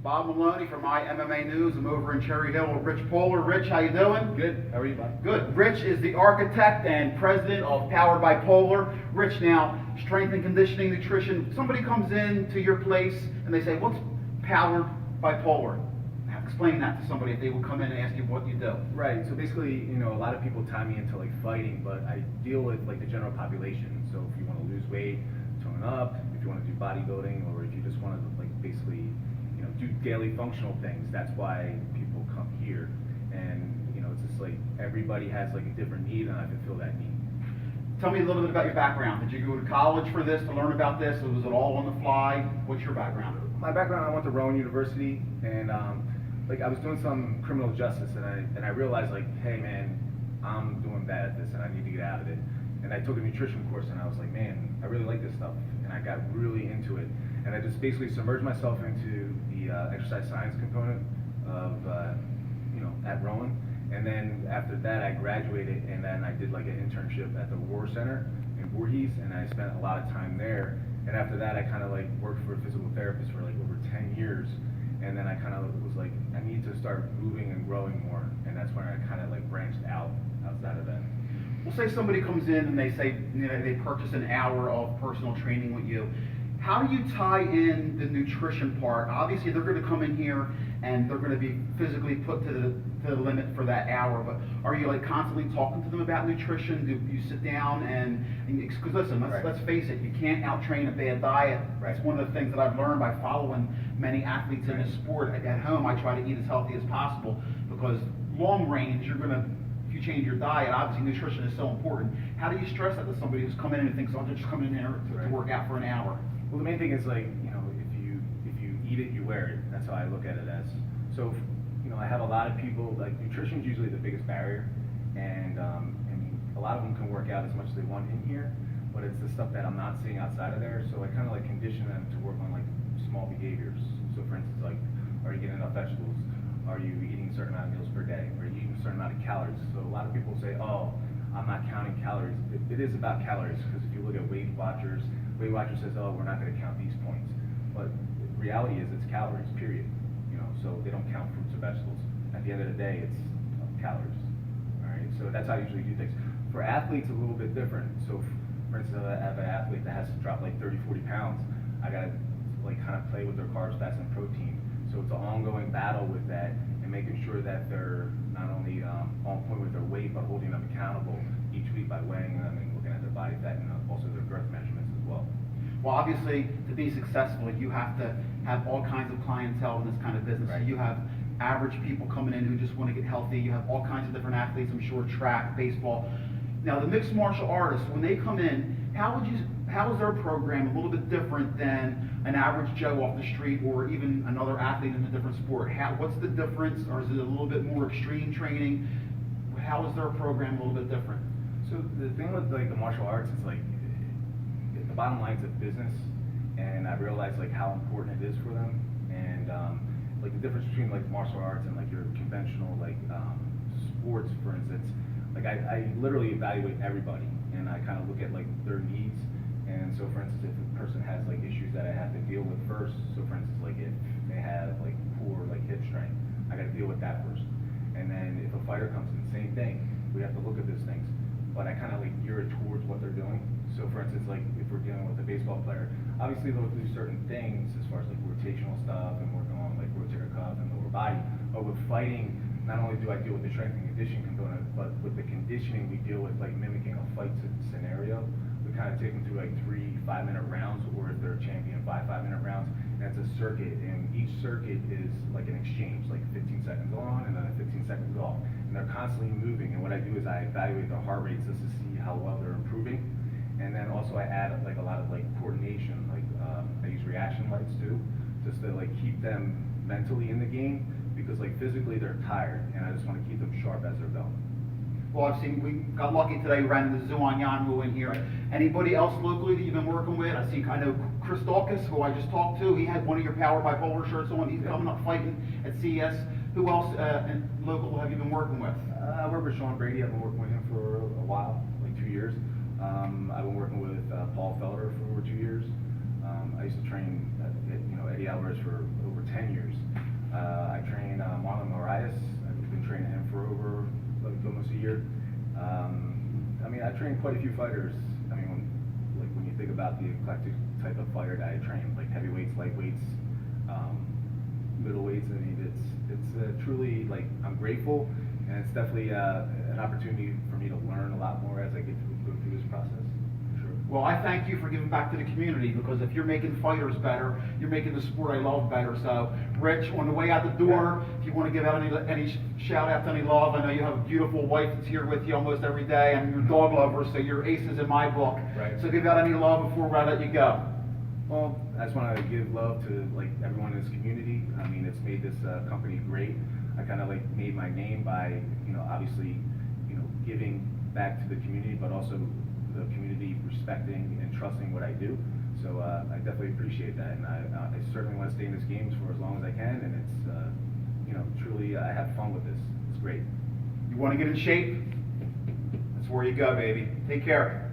Bob Maloney from My MMA News. I'm over in Cherry Hill with Rich Pohler. Rich, how you doing? Good. How are you, Bob? Good. Rich is the architect and president of Powered by Pohler. Rich, now, strength and conditioning, nutrition. Somebody comes in to your place and they say, what's Powered by Pohler? Explain that to somebody if they would come in and ask you what you do. Right. So basically, a lot of people tie me into like fighting, but I deal with like the general population. So if you want to lose weight, tone up, if you want to do bodybuilding, or if you just want to like basically, do daily functional things, that's why people come here. And it's just like everybody has like a different need, and I fulfill that need. Tell me a little bit about your background. Did you go to college for this to learn about this, or was it all on the fly? What's your background? My background, I went to Rowan University, and I was doing some criminal justice, and I realized like, hey man, I'm doing bad at this, and I need to get out of it. And I took a nutrition course, and I was like, man, I really like this stuff, and I got really into it. And I just basically submerged myself into the exercise science component of, at Rowan. And then after that, I graduated, and then I did like an internship at the War Center in Voorhees, and I spent a lot of time there. And after that, I kind of like worked for a physical therapist for like over 10 years. And then I kind of was like, I need to start moving and growing more. And that's when I kind of like branched outside of that. Well, say somebody comes in and they say, they purchase an hour of personal training with you. How do you tie in the nutrition part? Obviously, they're going to come in here and they're going to be physically put to the limit for that hour. But are you like constantly talking to them about nutrition? Do you sit down and because listen, let's face it, you can't out-train a bad diet. Right. That's one of the things that I've learned by following many athletes in this sport. At home, I try to eat as healthy as possible because long range, you're going to, if you change your diet, obviously nutrition is so important. How do you stress that to somebody who's coming in and thinks, oh, they're just coming in here to work out for an hour? Well, the main thing is like, if you eat it, you wear it. That's how I look at it as. So, I have a lot of people, like nutrition is usually the biggest barrier. And a lot of them can work out as much as they want in here, but it's the stuff that I'm not seeing outside of there. So I kind of like condition them to work on like small behaviors. So for instance, like, are you getting enough vegetables? Are you eating a certain amount of meals per day? Are you eating a certain amount of calories? So a lot of people say, oh, I'm not counting calories. It is about calories, because if you look at Weight Watchers says, oh, we're not going to count these points. But the reality is it's calories, period. So they don't count fruits or vegetables. At the end of the day, it's calories. All right, so that's how I usually do things. For athletes, a little bit different. So for instance, I have an athlete that has to drop like 30, 40 pounds. I got to like kind of play with their carbs, fats, and protein. So it's an ongoing battle with that, and making sure that they're not only on point with their weight, but holding them accountable each week by weighing them and looking at their body fat and also their girth measurements as well. Well, obviously, to be successful, you have to have all kinds of clientele in this kind of business. Right. You have average people coming in who just want to get healthy. You have all kinds of different athletes, I'm sure, track, baseball. Now, the mixed martial artists, when they come in, how is their program a little bit different than an average Joe off the street or even another athlete in a different sport? What's the difference, or is it a little bit more extreme training? How is their program a little bit different? So the thing with like the martial arts is like, the bottom line is a business, and I realize like how important it is for them, and like the difference between like martial arts and like your conventional like sports, for instance. Like I literally evaluate everybody, and I kind of look at like their needs. And so, for instance, if a person has like issues that I have to deal with first, so for instance, like if they have like poor like hip strength, I got to deal with that first. And then if a fighter comes in, same thing. We have to look at those things, but I kind of like gear it towards what they're doing. So for instance, like if we're dealing with a baseball player, obviously they'll do certain things as far as like rotational stuff and working on like rotator cuff and lower body. But with fighting, not only do I deal with the strength and conditioning component, but with the conditioning we deal with like mimicking a fight scenario. We kind of take them through like 3 5-minute rounds, or if they're a champion, 5 5-minute rounds. And it's a circuit, and each circuit is like an exchange, like 15 seconds on and then a 15 seconds off. And they're constantly moving, and what I do is I evaluate their heart rates just to see how well they're improving. And then also I add like a lot of like coordination, like I use reaction lights too, just to like keep them mentally in the game, because like physically they're tired, and I just want to keep them sharp as they're going. Well, I've seen, we got lucky today, we ran into Zuan Yanwu in here. Right. Anybody else locally that you've been working with? I know Chris Dawkins, who I just talked to, he had one of your Powered by Pohler shirts on. He's coming up fighting at CES. Who else local have you been working with? I work with Sean Brady. I've been working with him for a while, like 2 years. I've been working with Paul Felder for over 2 years. I used to train Eddie Alvarez for over 10 years. trained quite a few fighters. I mean, when you think about the eclectic type of fighter that I train, like heavyweights, lightweights, middleweights. I mean, it's truly, like, I'm grateful, and it's definitely an opportunity for me to learn a lot more as I get to go through this process. For sure. Well, I thank you for giving back to the community, because if you're making fighters better, you're making the sport I love better. So, Rich, on the way out the door, if you want to give out any shout outs, any love, I know you have a beautiful wife that's here with you almost every day, and you're a dog lover, so you're aces in my book. Right. So give out any love before I let you go. Well, I just want to give love to, like, everyone in this community. I mean, it's made this company great. I kind of, like, made my name by, obviously, giving back to the community, but also the community respecting and trusting what I do. So I definitely appreciate that, and I certainly want to stay in this game for as long as I can. And it's, truly, I have fun with this. It's great. You want to get in shape? That's where you go, baby. Take care.